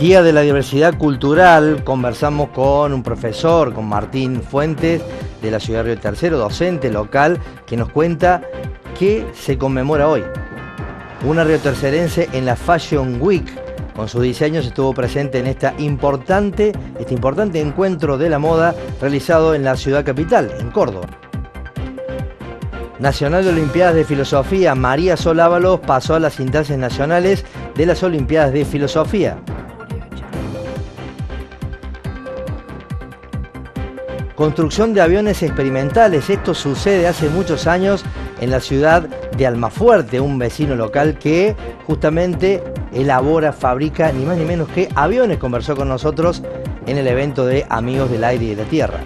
Día de la Diversidad Cultural, conversamos con un profesor, con Martín Fuentes, de la ciudad de Río Tercero, docente local, que nos cuenta qué se conmemora hoy. Una riotercerense en la Fashion Week, con sus diseños estuvo presente en este importante encuentro de la moda realizado en la ciudad capital, en Córdoba. Nacional de Olimpiadas de Filosofía, María Sol Ábalos pasó a las instancias nacionales de las Olimpiadas de Filosofía. Construcción de aviones experimentales. Esto sucede hace muchos años en la ciudad de Almafuerte, un vecino local que justamente elabora, fabrica ni más ni menos que aviones. Conversó con nosotros en el evento de Amigos del Aire y de la Tierra.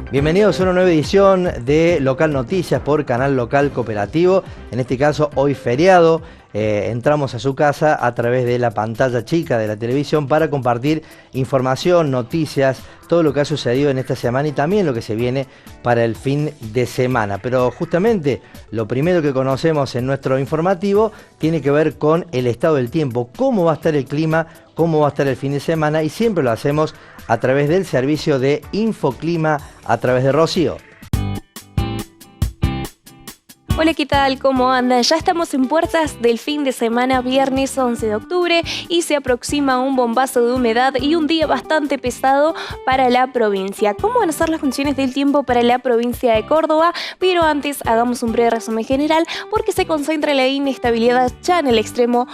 Bienvenidos a una nueva edición de Local Noticias por Canal Local Cooperativo. En este caso, hoy feriado, entramos a su casa a través de la pantalla chica de la televisión para compartir información, noticias, todo lo que ha sucedido en esta semana y también lo que se viene para el fin de semana. Pero justamente lo primero que conocemos en nuestro informativo tiene que ver con el estado del tiempo, cómo va a estar el clima, cómo va a estar el fin de semana, y siempre lo hacemos a través del servicio de Infoclima a través de Rocío. Hola, ¿qué tal? ¿Cómo andan? Ya estamos en puertas del fin de semana, viernes 11 de octubre, y se aproxima un bombazo de humedad y un día bastante pesado para la provincia. ¿Cómo van a ser las condiciones del tiempo para la provincia de Córdoba? Pero antes hagamos un breve resumen general, porque se concentra la inestabilidad ya en el extremo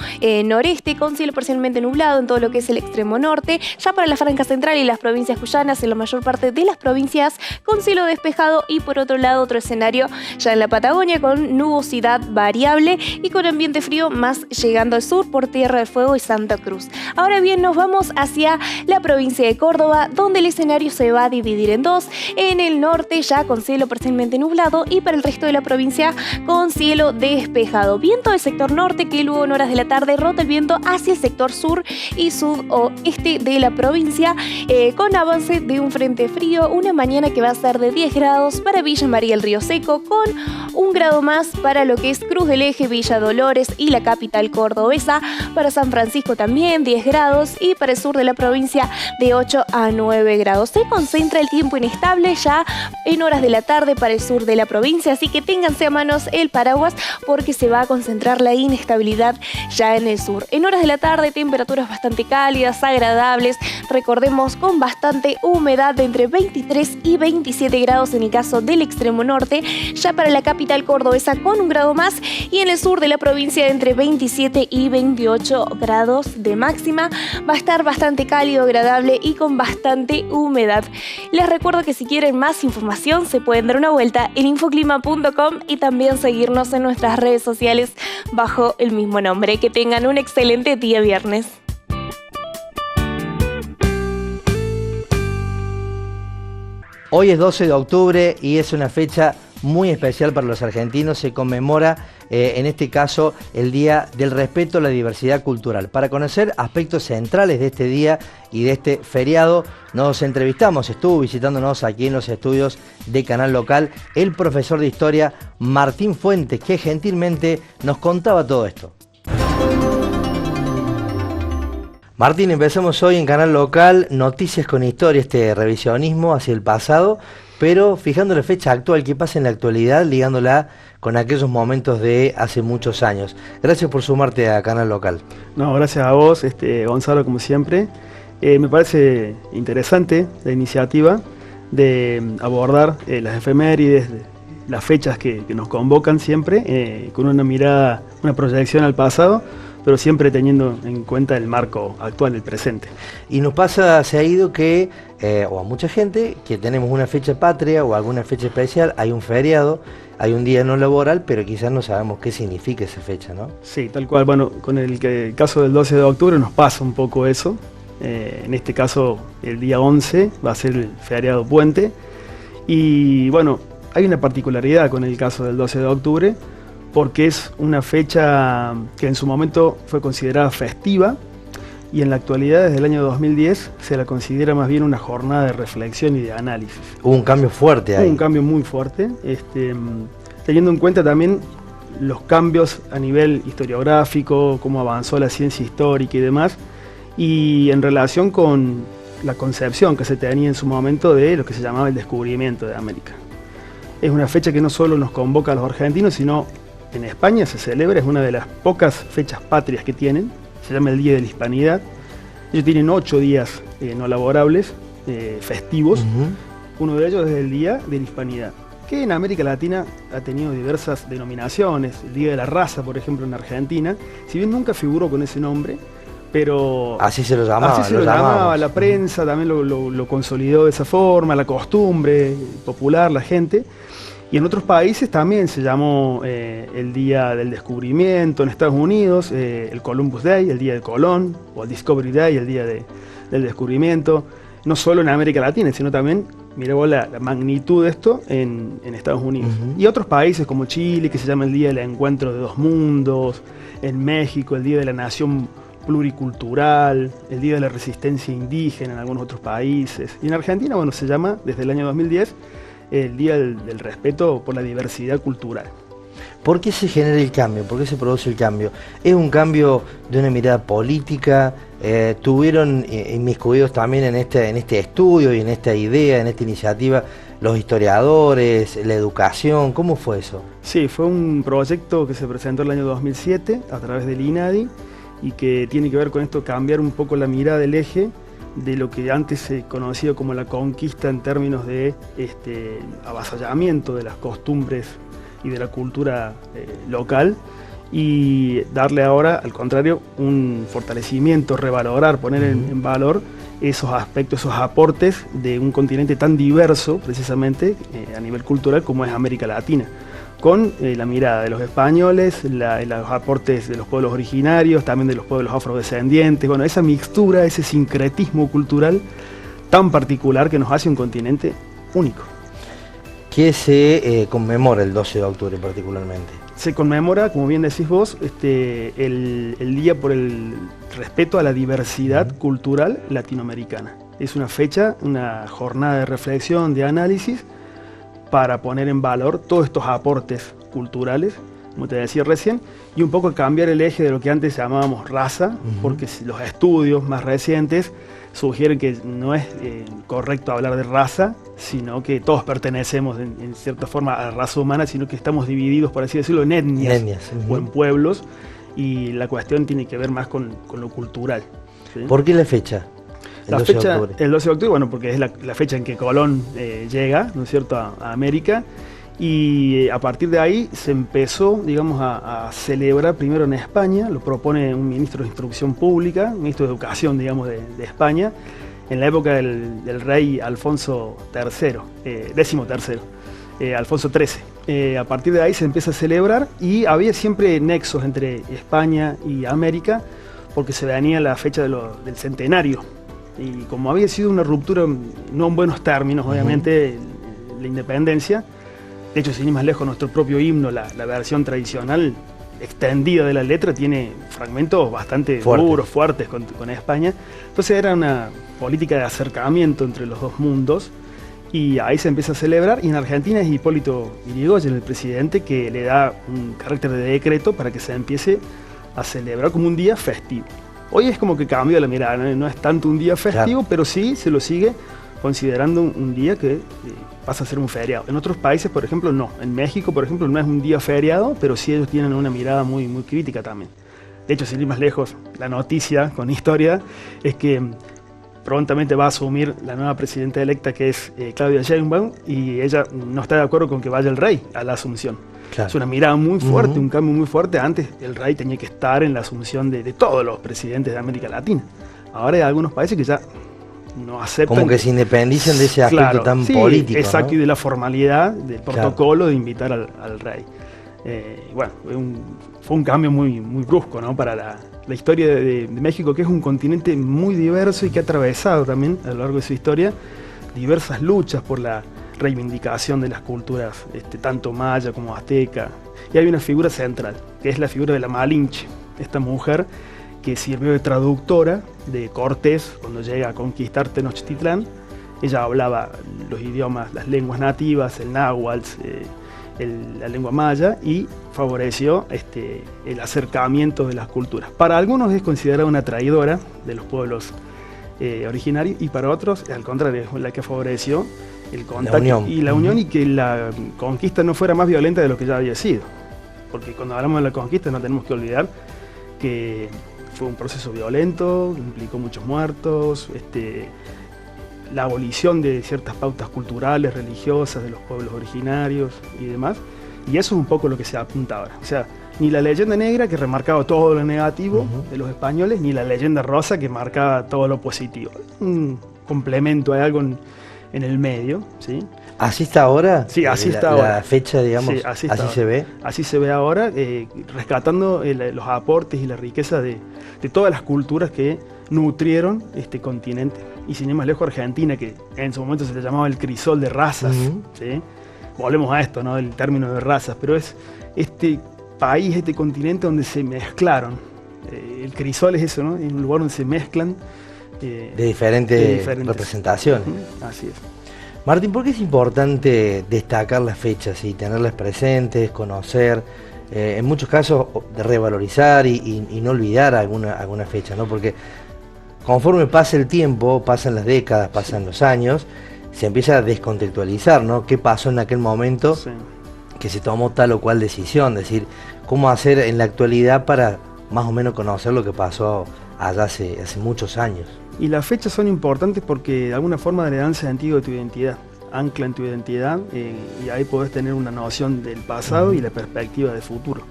noreste, con cielo parcialmente nublado en todo lo que es el extremo norte. Ya para la franja central y las provincias cuyanas, en la mayor parte de las provincias, con cielo despejado, y por otro lado otro escenario ya en la Patagonia, con nubosidad variable y con ambiente frío más llegando al sur por Tierra del Fuego y Santa Cruz. Ahora bien, nos vamos hacia la provincia de Córdoba, donde el escenario se va a dividir en dos. En el norte ya con cielo parcialmente nublado, y para el resto de la provincia con cielo despejado. Viento del sector norte, que luego en horas de la tarde rota el viento hacia el sector sur y sudoeste de la provincia, con avance de un frente frío. Una mañana que va a ser de 10 grados para Villa María el Río Seco, con un grado más para lo que es Cruz del Eje, Villa Dolores y la capital cordobesa. Para San Francisco también 10 grados, y para el sur de la provincia de 8 a 9 grados. Se concentra el tiempo inestable ya en horas de la tarde para el sur de la provincia, así que ténganse a manos el paraguas, porque se va a concentrar la inestabilidad ya en el sur. En horas de la tarde, temperaturas bastante cálidas, agradables, recordemos con bastante humedad, de entre 23 y 27 grados en el caso del extremo norte. Ya para la capital cordobesa con un grado más, y en el sur de la provincia de entre 27 y 28 grados de máxima. Va a estar bastante cálido, agradable y con bastante humedad. Les recuerdo que si quieren más información se pueden dar una vuelta en infoclima.com y también seguirnos en nuestras redes sociales bajo el mismo nombre. Que tengan un excelente día viernes. Hoy es 12 de octubre y es una fecha muy especial para los argentinos. Se conmemora, en este caso, el Día del Respeto a la Diversidad Cultural. Para conocer aspectos centrales de este día y de este feriado, nos entrevistamos, estuvo visitándonos aquí en los estudios de Canal Local, el profesor de Historia Martín Fuentes, que gentilmente nos contaba todo esto. Martín, empezamos hoy en Canal Local, Noticias con Historia, este revisionismo hacia el pasado, pero fijando la fecha actual, qué pasa en la actualidad, ligándola con aquellos momentos de hace muchos años. Gracias por sumarte a Canal Local. No, gracias a vos, Gonzalo, como siempre. Me parece interesante la iniciativa de abordar las efemérides, las fechas que nos convocan siempre, con una mirada, una proyección al pasado, pero siempre teniendo en cuenta el marco actual, el presente. Y nos pasa seguido que, o a mucha gente, que tenemos una fecha patria o alguna fecha especial, hay un feriado, hay un día no laboral, pero quizás no sabemos qué significa esa fecha, ¿no? Sí, tal cual. Bueno, con el caso del 12 de octubre nos pasa un poco eso. En este caso, el día 11 va a ser el feriado puente. Y bueno, hay una particularidad con el caso del 12 de octubre, porque es una fecha que en su momento fue considerada festiva, y en la actualidad, desde el año 2010, se la considera más bien una jornada de reflexión y de análisis. Hubo un cambio fuerte ahí. Hubo un cambio muy fuerte, teniendo en cuenta también los cambios a nivel historiográfico, cómo avanzó la ciencia histórica y demás, y en relación con la concepción que se tenía en su momento de lo que se llamaba el descubrimiento de América. Es una fecha que no solo nos convoca a los argentinos, sino en España se celebra, es una de las pocas fechas patrias que tienen, se llama el Día de la Hispanidad. Ellos tienen 8 días no laborables, festivos. Uno de ellos es el Día de la Hispanidad, que en América Latina ha tenido diversas denominaciones. El Día de la Raza, por ejemplo, en Argentina, si bien nunca figuró con ese nombre, pero así se lo llamaba. Así se lo llamaba, la prensa también lo consolidó de esa forma, la costumbre popular, la gente. Y en otros países también se llamó el Día del Descubrimiento. En Estados Unidos, el Columbus Day, el Día de Colón, o el Discovery Day, el Día del Descubrimiento. No solo en América Latina, sino también, mirá vos la magnitud de esto en Estados Unidos. Y otros países como Chile, que se llama el Día del Encuentro de Dos Mundos. En México, el Día de la Nación Pluricultural, el Día de la Resistencia Indígena en algunos otros países. Y en Argentina, bueno, se llama desde el año 2010 el Día del Respeto por la Diversidad Cultural. ¿Por qué se genera el cambio? ¿Por qué se produce el cambio? ¿Es un cambio de una mirada política? ¿Tuvieron inmiscuidos también en este estudio y en esta idea, en esta iniciativa, los historiadores, la educación? ¿Cómo fue eso? Sí, fue un proyecto que se presentó en el año 2007 a través del INADI y que tiene que ver con esto, cambiar un poco la mirada del eje de lo que antes se conocía como la conquista en términos de avasallamiento de las costumbres y de la cultura local, y darle ahora, al contrario, un fortalecimiento, revalorar, poner en valor esos aspectos, esos aportes de un continente tan diverso, precisamente a nivel cultural, como es América Latina, con la mirada de los españoles, los aportes de los pueblos originarios, también de los pueblos afrodescendientes, bueno, esa mixtura, ese sincretismo cultural tan particular que nos hace un continente único. ¿Qué se conmemora el 12 de octubre particularmente? Se conmemora, como bien decís vos, el Día por el Respeto a la Diversidad Cultural Latinoamericana. Es una fecha, una jornada de reflexión, de análisis, para poner en valor todos estos aportes culturales, como te decía recién, y un poco cambiar el eje de lo que antes llamábamos raza, porque los estudios más recientes sugieren que no es correcto hablar de raza, sino que todos pertenecemos en cierta forma a la raza humana, sino que estamos divididos, por así decirlo, en etnias o en pueblos, y la cuestión tiene que ver más con lo cultural, ¿sí? ¿Por qué la fecha? El 12 de octubre, bueno, porque es la fecha en que Colón llega, ¿no es cierto?, a América, y a partir de ahí se empezó, digamos, a celebrar primero en España, lo propone un ministro de Instrucción Pública, un ministro de Educación, digamos, de España, en la época del rey Alfonso XIII, Alfonso XIII. A partir de ahí se empieza a celebrar y había siempre nexos entre España y América, porque se venía la fecha del centenario. Y como había sido una ruptura, no en buenos términos, obviamente, la independencia, de hecho, sin ir más lejos, nuestro propio himno, la versión tradicional, extendida de la letra, tiene fragmentos bastante duros, fuertes con España. Entonces era una política de acercamiento entre los dos mundos, y ahí se empieza a celebrar, y en Argentina es Hipólito Yrigoyen, el presidente, que le da un carácter de decreto para que se empiece a celebrar como un día festivo. Hoy es como que cambió la mirada, no es tanto un día festivo, claro, pero sí se lo sigue considerando un día que pasa a ser un feriado. En otros países, por ejemplo, no. En México, por ejemplo, no es un día feriado, pero sí ellos tienen una mirada muy, muy crítica también. De hecho, sin ir más lejos, la noticia con historia es que prontamente va a asumir la nueva presidenta electa, que es Claudia Sheinbaum, y ella no está de acuerdo con que vaya el rey a la asunción. Claro. Es una mirada muy fuerte, un cambio muy fuerte. Antes el rey tenía que estar en la asunción de todos los presidentes de América Latina. Ahora hay algunos países que ya no aceptan. Como que se independicen de ese aspecto, claro, tan político. Exacto, ¿no? Y de la formalidad, del protocolo, claro, de invitar al rey. Bueno, fue un cambio muy, muy brusco, ¿no?, para la historia de México, que es un continente muy diverso y que ha atravesado también a lo largo de su historia diversas luchas por la reivindicación de las culturas, tanto maya como azteca. Y hay una figura central, que es la figura de la Malinche, esta mujer que sirvió de traductora de Cortés cuando llega a conquistar Tenochtitlán. Ella hablaba los idiomas, las lenguas nativas, el náhuatl, la lengua maya, y favoreció el acercamiento de las culturas. Para algunos es considerada una traidora de los pueblos originarios, y para otros, al contrario, es la que favoreció el contacto y la unión, y que la conquista no fuera más violenta de lo que ya había sido. Porque cuando hablamos de la conquista no tenemos que olvidar que fue un proceso violento, implicó muchos muertos, la abolición de ciertas pautas culturales, religiosas de los pueblos originarios y demás. Y eso es un poco lo que se apunta ahora. O sea, ni la leyenda negra, que remarcaba todo lo negativo de los españoles, ni la leyenda rosa, que marcaba todo lo positivo. Un complemento, hay algo en el medio, ¿sí? ¿Así está ahora? Sí, así está ahora. La fecha, digamos, sí, así se ve. Así se ve ahora, rescatando los aportes y la riqueza de todas las culturas que nutrieron este continente. Y sin ir más lejos, Argentina, que en su momento se le llamaba el crisol de razas, ¿sí? Volvemos a esto, ¿no? El término de razas, pero es este país, este continente donde se mezclaron. El crisol es eso, ¿no? Es un lugar donde se mezclan de diferentes representaciones. Así es. Martín, ¿por qué es importante destacar las fechas y tenerlas presentes, conocer, en muchos casos de revalorizar y no olvidar alguna fecha, ¿no? Porque conforme pasa el tiempo, pasan las décadas, pasan los años, se empieza a descontextualizar, ¿no? ¿Qué pasó en aquel momento que se tomó tal o cual decisión? Es decir, ¿cómo hacer en la actualidad para más o menos conocer lo que pasó allá hace muchos años? Y las fechas son importantes porque de alguna forma le dan sentido a tu identidad, anclan tu identidad, y ahí podés tener una noción del pasado y la perspectiva de futuro.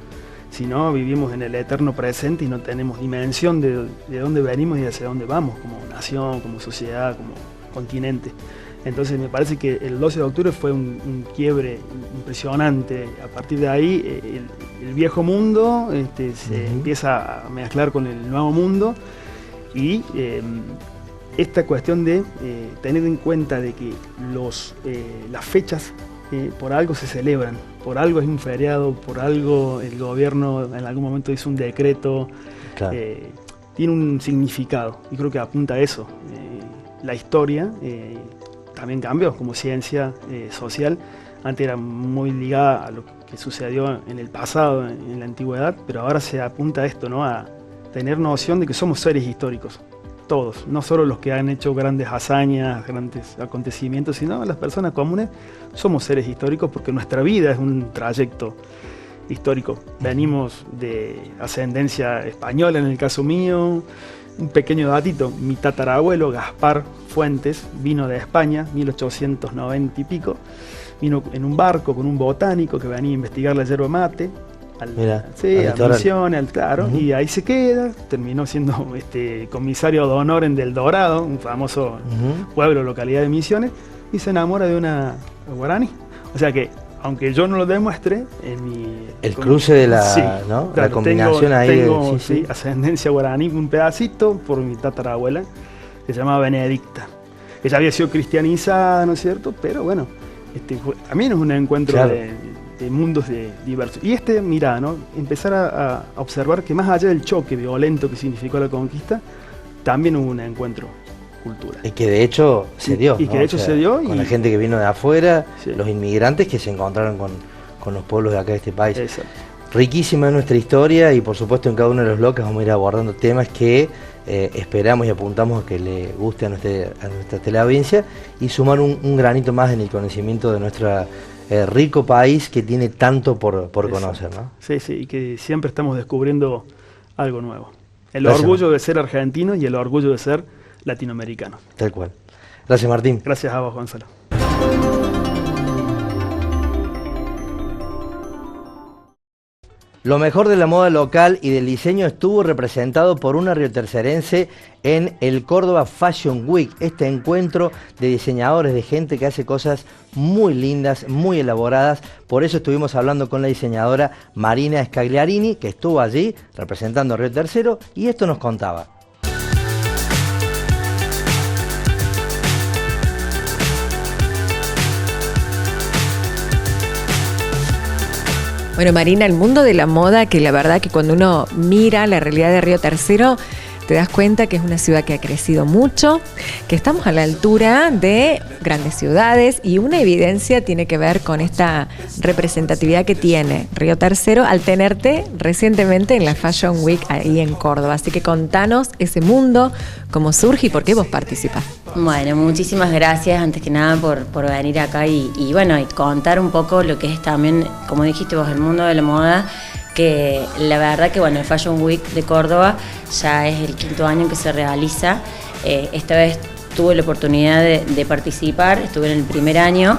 Si no, vivimos en el eterno presente y no tenemos dimensión de dónde venimos y hacia dónde vamos, como nación, como sociedad, como continente. Entonces me parece que el 12 de octubre fue un quiebre impresionante. A partir de ahí el viejo mundo se empieza a mezclar con el nuevo mundo, y esta cuestión de tener en cuenta de que las fechas por algo se celebran, por algo es un feriado, por algo el gobierno en algún momento hizo un decreto, claro. Tiene un significado, y creo que apunta a eso. La historia también cambió como ciencia social. Antes era muy ligada a lo que sucedió en el pasado, en la antigüedad, pero ahora se apunta a esto, ¿no? A tener noción de que somos seres históricos, todos, no solo los que han hecho grandes hazañas, grandes acontecimientos, sino las personas comunes somos seres históricos, porque nuestra vida es un trayecto histórico. Venimos de ascendencia española, en el caso mío. Un pequeño datito: mi tatarabuelo Gaspar Fuentes vino de España, 1890 y pico, vino en un barco con un botánico que venía a investigar la yerba mate, a Misiones, claro, y ahí se queda, terminó siendo comisario de honor en Del Dorado, un famoso pueblo, localidad de Misiones, y se enamora de una guaraní. O sea que, aunque yo no lo demuestre, el cruce de la, ¿no? Claro, la combinación tengo ascendencia guaraní, un pedacito por mi tatarabuela, que se llamaba Benedicta. Ella había sido cristianizada, ¿no es cierto? Pero bueno, también es un encuentro, claro, de mundos diversos. Y mirá, ¿no? Empezar a observar que más allá del choque violento que significó la conquista, también hubo un encuentro cultural. Y que de hecho se dio. Y que de hecho se dio. Con la gente que vino de afuera, los inmigrantes que se encontraron con los pueblos de acá de este país. Exacto. Riquísima nuestra historia, y por supuesto en cada uno de los bloques vamos a ir abordando temas que esperamos y apuntamos a que le guste a nuestra teleaudiencia, y sumar un granito más en el conocimiento de nuestro rico país, que tiene tanto por conocer, ¿no? Sí, y que siempre estamos descubriendo algo nuevo. El Gracias, orgullo de ser argentino y el orgullo de ser latinoamericano. Tal cual. Gracias, Martín. Gracias a vos, Gonzalo. Lo mejor de la moda local y del diseño estuvo representado por una riotercerense en el Córdoba Fashion Week, este encuentro de diseñadores, de gente que hace cosas muy lindas, muy elaboradas. Por eso estuvimos hablando con la diseñadora Marina Scagliarini, que estuvo allí representando a Río Tercero, y esto nos contaba. Bueno, Marina, el mundo de la moda, que la verdad que cuando uno mira la realidad de Río Tercero, te das cuenta que es una ciudad que ha crecido mucho, que estamos a la altura de grandes ciudades y una evidencia tiene que ver con esta representatividad que tiene Río Tercero al tenerte recientemente en la Fashion Week ahí en Córdoba. Así que contanos ese mundo, cómo surge y por qué vos participás. Bueno, muchísimas gracias antes que nada por venir acá y bueno, y contar un poco lo que es también, como dijiste vos, el mundo de la moda, que la verdad que bueno, el Fashion Week de Córdoba ya es el 5º año que se realiza. Esta vez tuve la oportunidad de participar, estuve en el primer año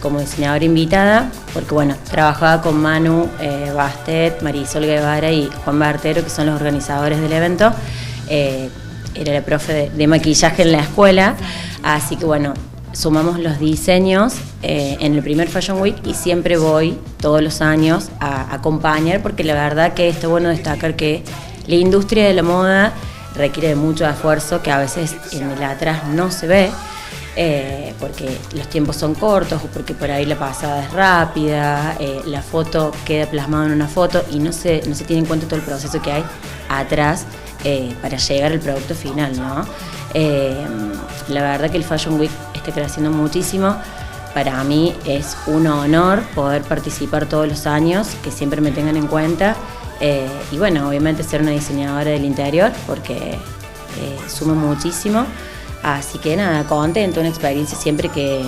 como diseñadora invitada, porque bueno, trabajaba con Manu Bastet, Marisol Guevara y Juan Bartero, que son los organizadores del evento. Era la profe de maquillaje en la escuela, así que bueno, sumamos los diseños en el primer Fashion Week y siempre voy todos los años a acompañar, porque la verdad que está bueno destacar que la industria de la moda requiere de mucho esfuerzo que a veces en el atrás no se ve, porque los tiempos son cortos o porque por ahí la pasada es rápida, la foto queda plasmada en una foto y no se tiene en cuenta todo el proceso que hay atrás para llegar al producto final, ¿no? La verdad que el Fashion Week está creciendo muchísimo. Para mí es un honor poder participar todos los años, que siempre me tengan en cuenta. Y bueno, obviamente ser una diseñadora del interior, porque suma muchísimo. Así que nada, contento, una experiencia siempre que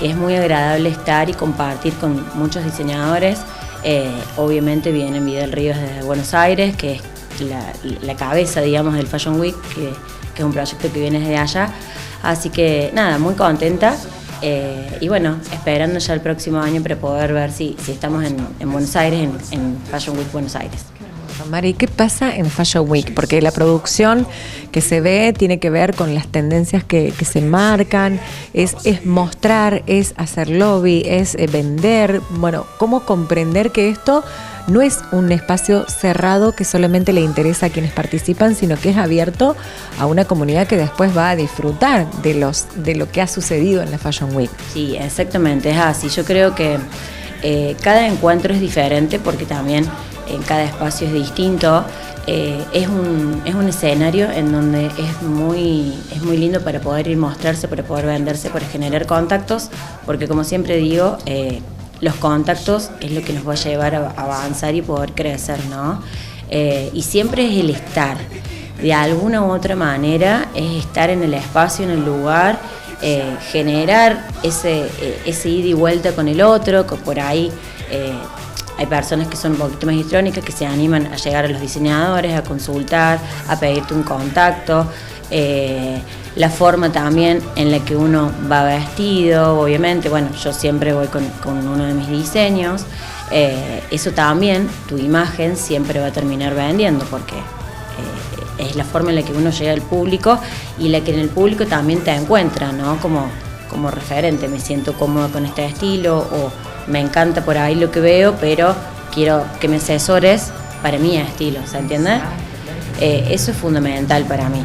es muy agradable estar y compartir con muchos diseñadores. Obviamente viene Vida del Río desde Buenos Aires, que es la cabeza, digamos, del Fashion Week, que es un proyecto que viene desde allá. Así que nada, muy contenta y bueno, esperando ya el próximo año para poder ver si estamos en Buenos Aires, en Fashion Week Buenos Aires. Mari, ¿qué pasa en Fashion Week? Porque la producción que se ve tiene que ver con las tendencias que se marcan, es mostrar, es hacer lobby, es vender. Bueno, ¿cómo comprender que esto no es un espacio cerrado que solamente le interesa a quienes participan, sino que es abierto a una comunidad que después va a disfrutar de lo que ha sucedido en la Fashion Week? Sí, exactamente, es así. Yo creo que cada encuentro es diferente, porque también en cada espacio es distinto. Es un escenario en donde es muy lindo para poder ir mostrarse, para poder venderse, para generar contactos, porque como siempre digo, los contactos es lo que nos va a llevar a avanzar y poder crecer, ¿no? Y siempre es el estar, de alguna u otra manera, es estar en el espacio, en el lugar, generar ese ida y vuelta con el otro, que por ahí hay personas que son un poquito más histrónicas, que se animan a llegar a los diseñadores, a consultar, a pedirte un contacto. La forma también en la que uno va vestido, obviamente, bueno, yo siempre voy con uno de mis diseños. Eso también, tu imagen siempre va a terminar vendiendo, porque es la forma en la que uno llega al público y la que en el público también te encuentra, ¿no? Como referente, me siento cómoda con este estilo, o me encanta por ahí lo que veo, pero quiero que me asesores para mi estilo, ¿se entiende? Eso es fundamental para mí.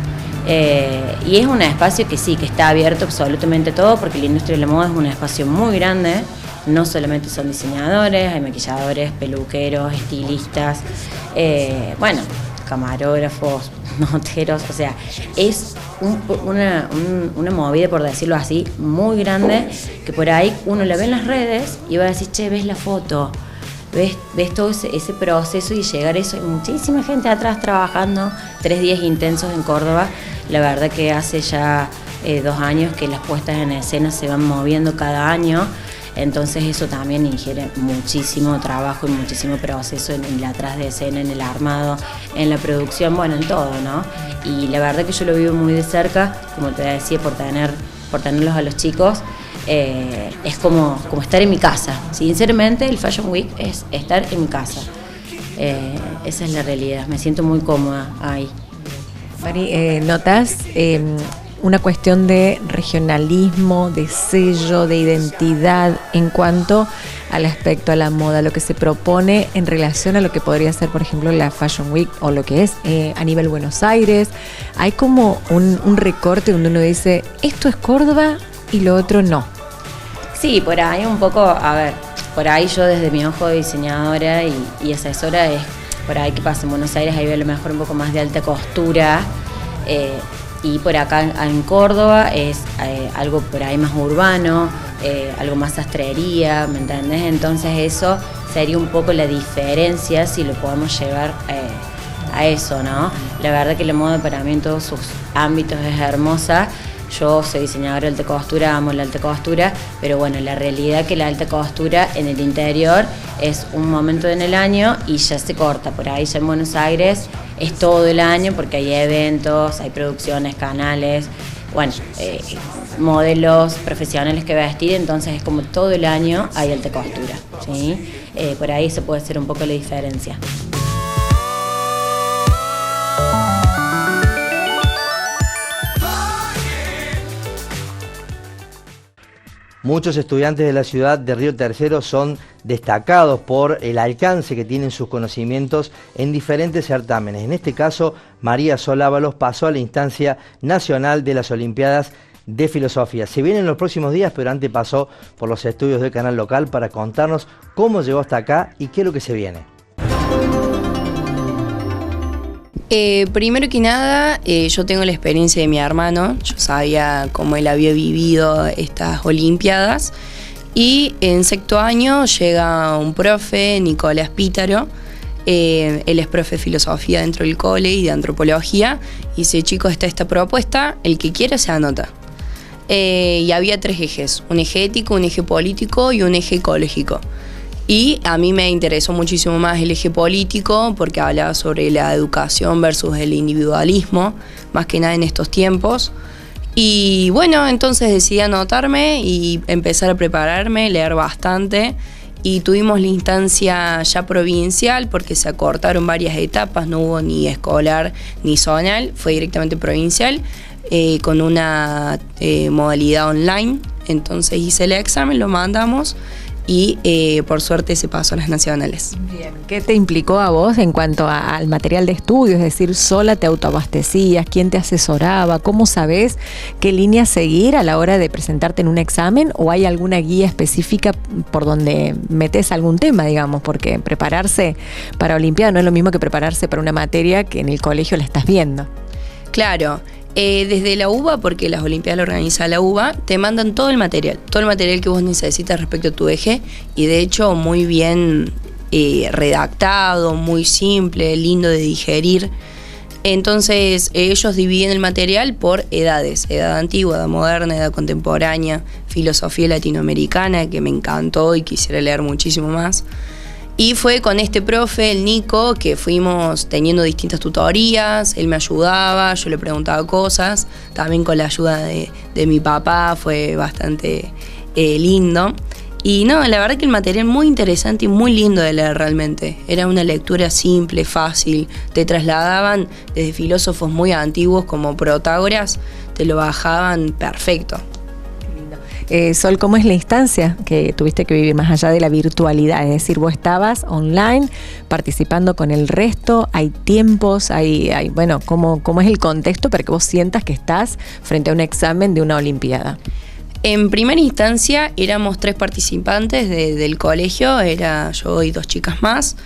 Y es un espacio que sí, que está abierto absolutamente todo, porque la industria de la moda es un espacio muy grande. No solamente son diseñadores, hay maquilladores, peluqueros, estilistas, bueno, camarógrafos, noteros, o sea, es una movida, por decirlo así, muy grande, que por ahí uno la ve en las redes y va a decir, che, ves la foto, ves todo ese proceso y llegar a eso. Hay muchísima gente atrás trabajando, 3 días intensos en Córdoba. La verdad que hace ya 2 años que las puestas en escena se van moviendo cada año. Entonces eso también ingiere muchísimo trabajo y muchísimo proceso en el atrás de escena, en el armado, en la producción, bueno, en todo, ¿no? Y la verdad que yo lo vivo muy de cerca, como te decía, por tenerlos a los chicos, es como estar en mi casa. Sinceramente, el Fashion Week es estar en mi casa. Esa es la realidad, me siento muy cómoda ahí. Mari, ¿notas una cuestión de regionalismo, de sello, de identidad en cuanto al aspecto, a la moda, lo que se propone en relación a lo que podría ser, por ejemplo, la Fashion Week o lo que es a nivel Buenos Aires? Hay como un recorte donde uno dice, esto es Córdoba y lo otro no. Sí, por ahí un poco, a ver, por ahí yo desde mi ojo de diseñadora y asesora es por ahí que pasa en Buenos Aires, ahí a lo mejor un poco más de alta costura, y por acá en Córdoba es algo por ahí más urbano, algo más sastrería, ¿me entendés? Entonces eso sería un poco la diferencia si lo podemos llevar a eso, ¿no? La verdad que la moda para mí en todos sus ámbitos es hermosa. Yo soy diseñadora de alta costura, amo la alta costura, pero bueno, la realidad es que la alta costura en el interior es un momento en el año y ya se corta. Por ahí ya en Buenos Aires es todo el año porque hay eventos, hay producciones, canales, bueno, modelos profesionales que vestir, entonces es como todo el año hay alta costura, ¿sí? Por ahí se puede hacer un poco la diferencia. Muchos estudiantes de la ciudad de Río Tercero son destacados por el alcance que tienen sus conocimientos en diferentes certámenes. En este caso, María Sol Ábalos pasó a la instancia nacional de las Olimpiadas de Filosofía. Se viene en los próximos días, pero antes pasó por los estudios del canal local para contarnos cómo llegó hasta acá y qué es lo que se viene. Primero que nada, yo tengo la experiencia de mi hermano, yo sabía cómo él había vivido estas Olimpiadas y en sexto año llega un profe, Nicolás Pítaro, él es profe de filosofía dentro del cole y de antropología, y dice: chicos, está esta propuesta, el que quiera se anota. Y había 3 ejes, un eje ético, un eje político y un eje ecológico. Y a mí me interesó muchísimo más el eje político porque hablaba sobre la educación versus el individualismo, más que nada en estos tiempos. Y bueno, entonces decidí anotarme y empezar a prepararme, leer bastante. Y tuvimos la instancia ya provincial porque se acortaron varias etapas, no hubo ni escolar ni zonal, fue directamente provincial, con una modalidad online. Entonces hice el examen, lo mandamos y por suerte se pasó a las nacionales. Bien. ¿Qué te implicó a vos en cuanto al material de estudio? Es decir, ¿sola te autoabastecías? ¿Quién te asesoraba? ¿Cómo sabés qué línea seguir a la hora de presentarte en un examen? ¿O hay alguna guía específica por donde metes algún tema, digamos? Porque prepararse para Olimpiada no es lo mismo que prepararse para una materia que en el colegio la estás viendo. Claro. Desde la UBA, porque las Olimpiadas lo organiza la UBA, te mandan todo el material que vos necesitas respecto a tu eje, y de hecho muy bien redactado, muy simple, lindo de digerir. Entonces ellos dividen el material por edades: edad antigua, edad moderna, edad contemporánea, filosofía latinoamericana, que me encantó y quisiera leer muchísimo más. Y fue con este profe, el Nico, que fuimos teniendo distintas tutorías, él me ayudaba, yo le preguntaba cosas, también con la ayuda de mi papá, fue bastante lindo. Y no, la verdad que el material muy interesante y muy lindo de leer realmente. Era una lectura simple, fácil, te trasladaban desde filósofos muy antiguos como Protágoras, te lo bajaban perfecto. Sol, ¿cómo es la instancia que tuviste que vivir más allá de la virtualidad? Es decir, vos estabas online participando con el resto, hay tiempos, bueno, ¿cómo es el contexto para que vos sientas que estás frente a un examen de una Olimpiada? En primera instancia éramos 3 participantes del colegio, era yo y 2 chicas más,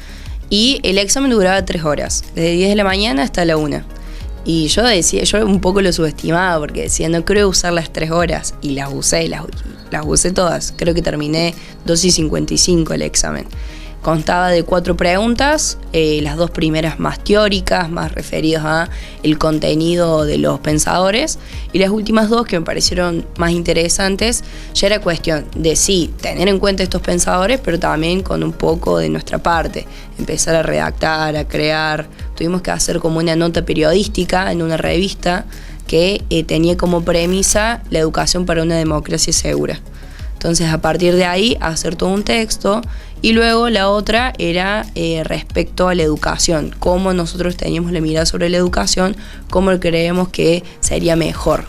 y el examen duraba 3 horas, desde 10 de la mañana hasta la 1. Y yo un poco lo subestimaba porque decía, no creo usar las 3 horas, y las usé todas. Creo que terminé 2:55 el examen. Constaba de 4 preguntas, las 2 primeras más teóricas, más referidas a el contenido de los pensadores, y las últimas 2 que me parecieron más interesantes, ya era cuestión de sí, tener en cuenta estos pensadores, pero también con un poco de nuestra parte, empezar a redactar, a crear. Tuvimos que hacer como una nota periodística en una revista que tenía como premisa la educación para una democracia segura. Entonces, a partir de ahí, hacer todo un texto. Y luego la otra era respecto a la educación, cómo nosotros teníamos la mirada sobre la educación, cómo creemos que sería mejor.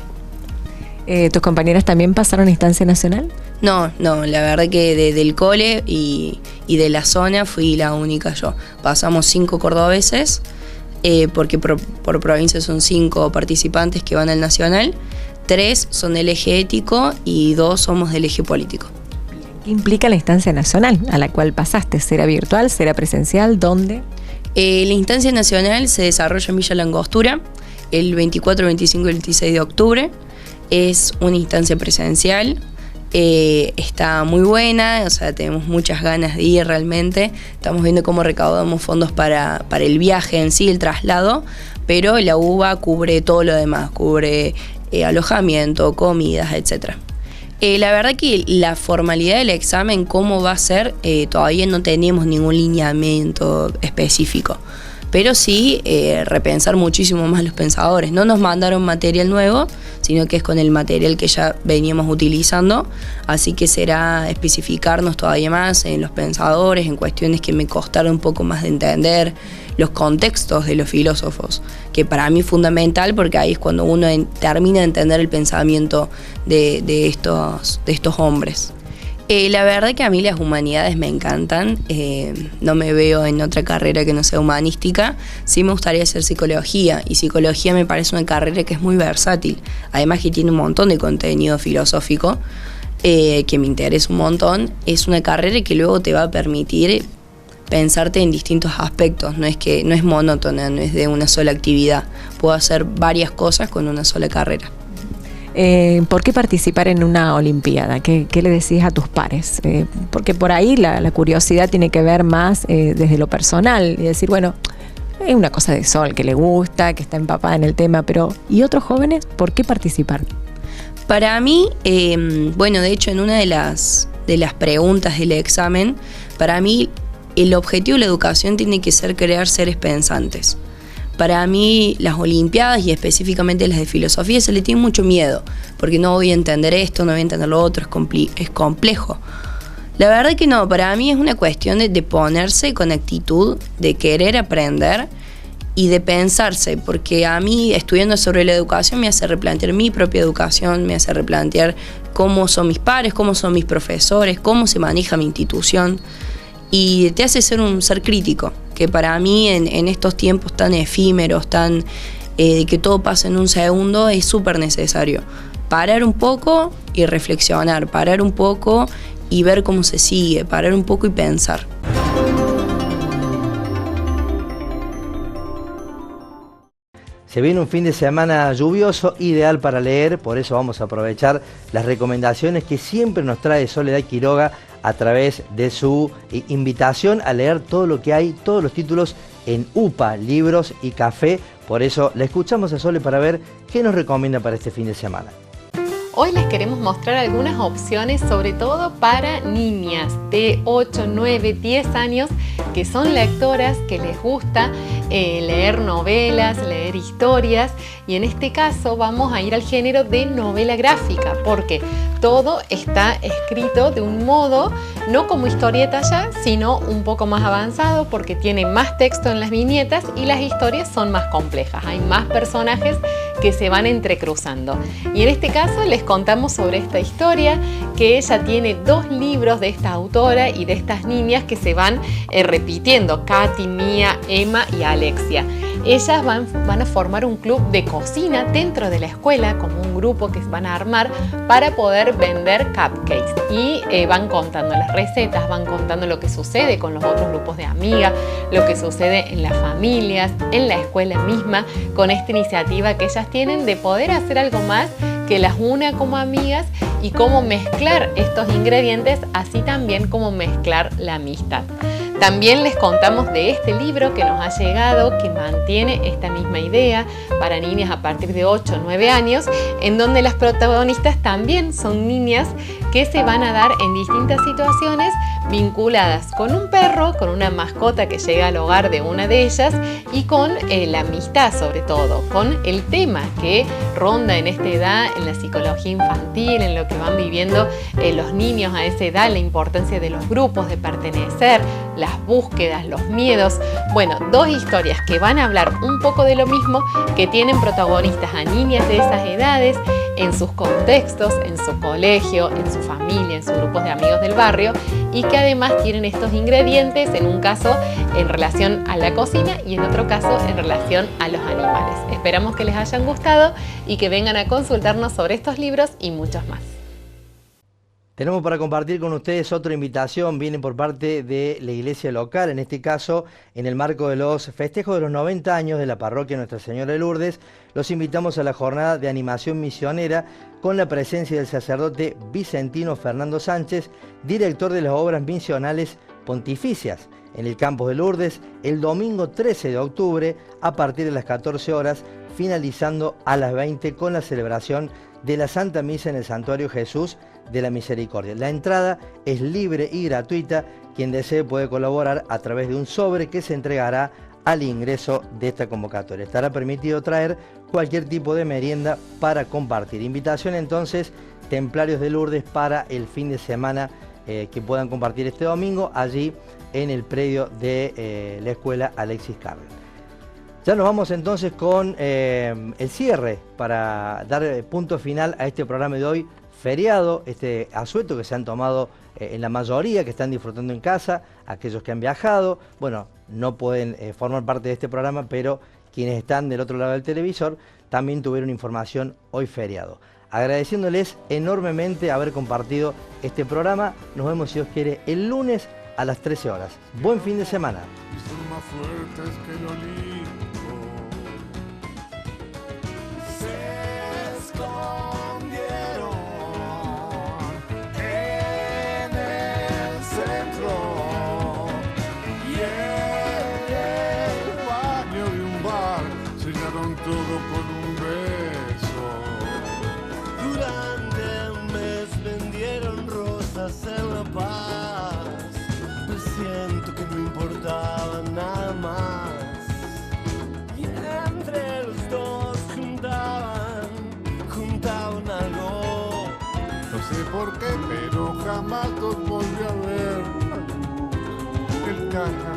¿Tus compañeras también pasaron a instancia nacional? No, la verdad que del cole y de la zona fui la única yo. Pasamos 5 cordobeses, porque por provincia son 5 participantes que van al nacional, 3 son del eje ético y 2 somos del eje político. ¿Qué implica la instancia nacional a la cual pasaste? ¿Será virtual? ¿Será presencial? ¿Dónde? La instancia nacional se desarrolla en Villa Langostura el 24, 25 y 26 de octubre. Es una instancia presencial. Está muy buena, o sea, tenemos muchas ganas de ir realmente. Estamos viendo cómo recaudamos fondos para el viaje en sí, el traslado, pero la UBA cubre todo lo demás, cubre alojamiento, comidas, etc. La verdad que la formalidad del examen, cómo va a ser, todavía no tenemos ningún lineamiento específico. Pero sí repensar muchísimo más los pensadores. No nos mandaron material nuevo, sino que es con el material que ya veníamos utilizando. Así que será especificarnos todavía más en los pensadores, en cuestiones que me costaron un poco más de entender, los contextos de los filósofos, que para mí es fundamental porque ahí es cuando uno termina de entender el pensamiento de estos hombres. La verdad que a mí las humanidades me encantan, no me veo en otra carrera que no sea humanística. Sí me gustaría hacer psicología, y psicología me parece una carrera que es muy versátil, además que tiene un montón de contenido filosófico que me interesa un montón. Es una carrera que luego te va a permitir pensarte en distintos aspectos, no es monótona, no es de una sola actividad, puedo hacer varias cosas con una sola carrera. ¿Por qué participar en una olimpiada? ¿Qué le decís a tus pares? Porque por ahí la curiosidad tiene que ver más desde lo personal y decir, bueno, es una cosa de Sol que le gusta, que está empapada en el tema, pero ¿y otros jóvenes? ¿Por qué participar? Para mí, bueno, de hecho en una de las preguntas del examen, para mí el objetivo de la educación tiene que ser crear seres pensantes. Para mí las olimpiadas y específicamente las de filosofía se le tiene mucho miedo, porque no voy a entender esto, no voy a entender lo otro, es complejo. La verdad que no, para mí es una cuestión de ponerse con actitud, de querer aprender y de pensarse, porque a mí estudiando sobre la educación me hace replantear mi propia educación, me hace replantear cómo son mis pares, cómo son mis profesores, cómo se maneja mi institución, y te hace ser un ser crítico, que para mí en estos tiempos tan efímeros, tan que todo pasa en un segundo, es súper necesario. Parar un poco y reflexionar, parar un poco y ver cómo se sigue, parar un poco y pensar. Se viene un fin de semana lluvioso, ideal para leer, por eso vamos a aprovechar las recomendaciones que siempre nos trae Soledad Quiroga a través de su invitación a leer todo lo que hay, todos los títulos en UPA, Libros y Café. Por eso la escuchamos a Sole para ver qué nos recomienda para este fin de semana. Hoy les queremos mostrar algunas opciones, sobre todo para niñas de 8, 9, 10 años que son lectoras, que les gusta leer novelas, leer historias, y en este caso vamos a ir al género de novela gráfica, porque todo está escrito de un modo, no como historieta ya, sino un poco más avanzado, porque tiene más texto en las viñetas y las historias son más complejas, hay más personajes que se van entrecruzando. Y en este caso les contamos sobre esta historia, que ella tiene 2 libros de esta autora y de estas niñas que se van repitiendo, Katy, Mía, Emma y Alexia. Ellas van a formar un club de cocina dentro de la escuela, como un grupo que van a armar para poder vender cupcakes, y van contando las recetas, van contando lo que sucede con los otros grupos de amigas, lo que sucede en las familias, en la escuela misma, con esta iniciativa que ellas tienen de poder hacer algo más que las una como amigas, y cómo mezclar estos ingredientes, así también como mezclar la amistad. También les contamos de este libro que nos ha llegado, que mantiene esta misma idea para niñas a partir de 8 o 9 años, en donde las protagonistas también son niñas que se van a dar en distintas situaciones vinculadas con un perro, con una mascota que llega al hogar de una de ellas, y con la amistad, sobre todo, con el tema que ronda en esta edad, en la psicología infantil, en lo que van viviendo los niños a esa edad, la importancia de los grupos, de pertenecer, las búsquedas, los miedos. Bueno, 2 historias que van a hablar un poco de lo mismo, que tienen protagonistas a niñas de esas edades, en sus contextos, en su colegio, en su familia, en sus grupos de amigos del barrio, y que además tienen estos ingredientes, en un caso en relación a la cocina y en otro caso en relación a los animales. Esperamos que les hayan gustado y que vengan a consultarnos sobre estos libros y muchos más. Tenemos para compartir con ustedes otra invitación, viene por parte de la iglesia local, en este caso en el marco de los festejos de los 90 años de la parroquia Nuestra Señora de Lourdes. Los invitamos a la jornada de animación misionera con la presencia del sacerdote Vicentino Fernando Sánchez, director de las obras misionales pontificias, en el campus de Lourdes el domingo 13 de octubre a partir de las 14 horas, finalizando a las 20 con la celebración de la Santa Misa en el Santuario Jesús de la Misericordia. La entrada es libre y gratuita. Quien desee puede colaborar a través de un sobre que se entregará al ingreso de esta convocatoria. Estará permitido traer cualquier tipo de merienda para compartir. Invitación entonces, Templarios de Lourdes, para el fin de semana que puedan compartir este domingo allí en el predio de la escuela Alexis Carrel. Ya nos vamos entonces con el cierre para dar punto final a este programa de hoy, feriado, este asueto que se han tomado en la mayoría, que están disfrutando en casa, aquellos que han viajado, bueno, no pueden formar parte de este programa, pero quienes están del otro lado del televisor también tuvieron información hoy feriado. Agradeciéndoles enormemente haber compartido este programa, nos vemos si Dios quiere el lunes a las 13 horas. Buen fin de semana. Todo con un beso. Durante un mes vendieron rosas en La Paz. Me siento que no importaba nada más. Y entre los dos juntaban algo. No sé por qué, pero jamás los volví a ver. El caja